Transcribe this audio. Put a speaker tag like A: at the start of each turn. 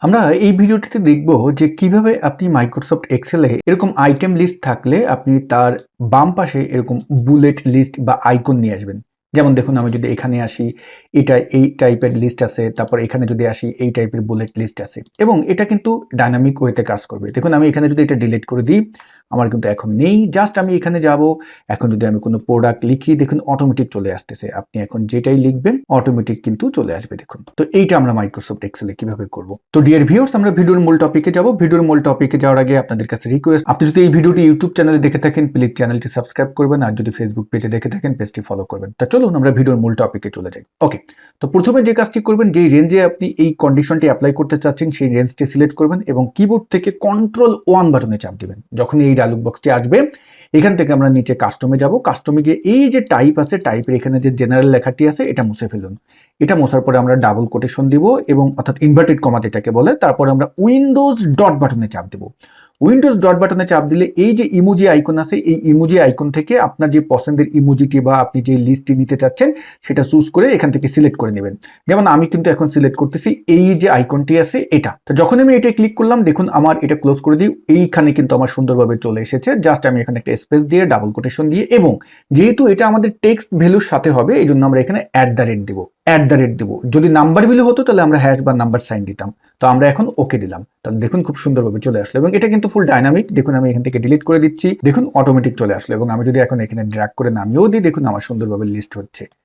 A: আমরা এই ভিডিওটিতে দেখব যে কিভাবে আপনি মাইক্রোসফট এক্সেলে এরকম আইটেম লিস্ট থাকলে আপনি তার বাম পাশে এরকম বুলেট লিস্ট বা আইকন নিয়ে আসবেন। যেমন দেখুন, আমি যদি এখানে আসি, এটা এই টাইপের লিস্ট আছে, তারপর এখানে যদি আসি এই টাইপের বুলেট লিস্ট আছে এবং এটা কিন্তু ডাইনামিক ওয়েতে কাজ করবে। দেখুন, আমি এখানে যদি এটা ডিলিট করে দিই, আমার কিন্তু এখন নেই। জাস্ট আমি এখানে যাব, এখন যদি আমি কোনো প্রোডাক্ট লিখি, দেখুন অটোমেটিক চলে আসতেছে। আপনি এখন যেটাই লিখবেন অটোমেটিক কিন্তু চলে আসবে। দেখুন, তো এইটা আমরা মাইক্রোসফট এক্সেলে কিভাবে করব। তো ডিয়ার ভিউয়ার্স, আমরা ভিডিওর মূল টপিকে যাব। ভিডিওর মূল টপিকে যাওয়ার আগে আপনাদের কাছে রিকোয়েস্ট, আপনি যদি এই ভিডিওটি ইউটিউব চ্যানেলে দেখে থাকেন প্লিজ চ্যানেলটি সাবস্ক্রাইব করবেন, আর যদি ফেসবুক পেজে দেখে থাকেন পেজটি ফলো করবেন। তা চলুন আমরা ভিডিওর মূল টপিকে চলে যাই। ওকে, তো প্রথমে যে কাজটি করবেন, যে রেঞ্জে আপনি এই কন্ডিশনটি অ্যাপ্লাই করতে চাচ্ছেন সেই রেঞ্জটি সিলেক্ট করবেন এবং কিবোর্ড থেকে Ctrl+1 বাটনে চাপ দিবেন। যখন এই ডায়লগ বক্সটি আসবে, এখান থেকে আমরা নিচে কাস্টমে যাব। কাস্টমে গিয়ে এই যে টাইপ আছে, টাইপের এখানে যে জেনারেল লেখাটি আছে এটা মুছে ফেলুন। এটা মোছার পরে আমরা ডাবল কোটেশন দিব এবং অর্থাৎ ইনভার্টেড কমা যেটাকে বলে, তারপর আমরা উইন্ডোজ ডট বাটনে চাপ দেব। উইন্ডোজ ডট বাটনে চাপ দিলে এই যে ইমোজি আইকন আছে, এই ইমোজি আইকন থেকে আপনার যে পছন্দের ইমোজিটি বা আপনি যে লিস্টটি নিতে চাচ্ছেন সেটা চুজ করে এখান থেকে সিলেক্ট করে নেবেন। যেমন আমি কিন্তু এখন সিলেক্ট করতেছি এই যে আইকনটি আছে এটা। তো যখন আমি এটা ক্লিক করলাম, দেখুন আমার এটা ক্লোজ করে দিই, এইখানে কিন্তু আমার সুন্দরভাবে চলে এসেছে। জাস্ট আমি এখানে একটা স্পেস দিয়ে ডাবল কোটেশন দিয়ে, এবং যেহেতু এটা আমাদের টেক্সট ভ্যালুর সাথে হবে এই জন্য আমরা এখানে @ দেবো। যদি নাম্বার ভ্যালু হতো তাহলে আমরা হ্যাশ বা নাম্বার সাইন দিতাম। তো আমরা এখন ওকে দিলাম। তাহলে দেখুন খুব সুন্দরভাবে চলে আসলো এবং এটা কিন্তু ফুল ডাইনামিক। দেখুন আমি এখান থেকে ডিলিট করে দিচ্ছি, দেখুন অটোমেটিক চলে আসলো। এবং আমি যদি এখন এখানে ড্র্যাগ করে নামিয়েও দিই, দেখুন আমার সুন্দরভাবে লিস্ট হচ্ছে।